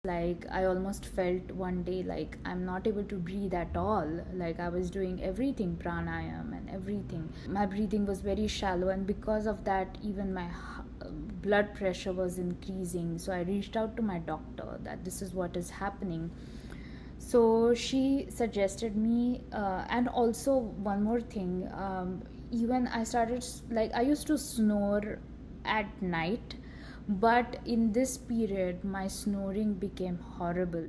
Like I almost felt one day like I'm not able to breathe at all. Like I was doing everything, pranayam and everything. My breathing was very shallow, and because of that, even my blood pressure was increasing. So I reached out to my doctor that this is what is happening. So she suggested me, and also one more thing. Even I started, like, I used to snore at night, but in this period my snoring became horrible.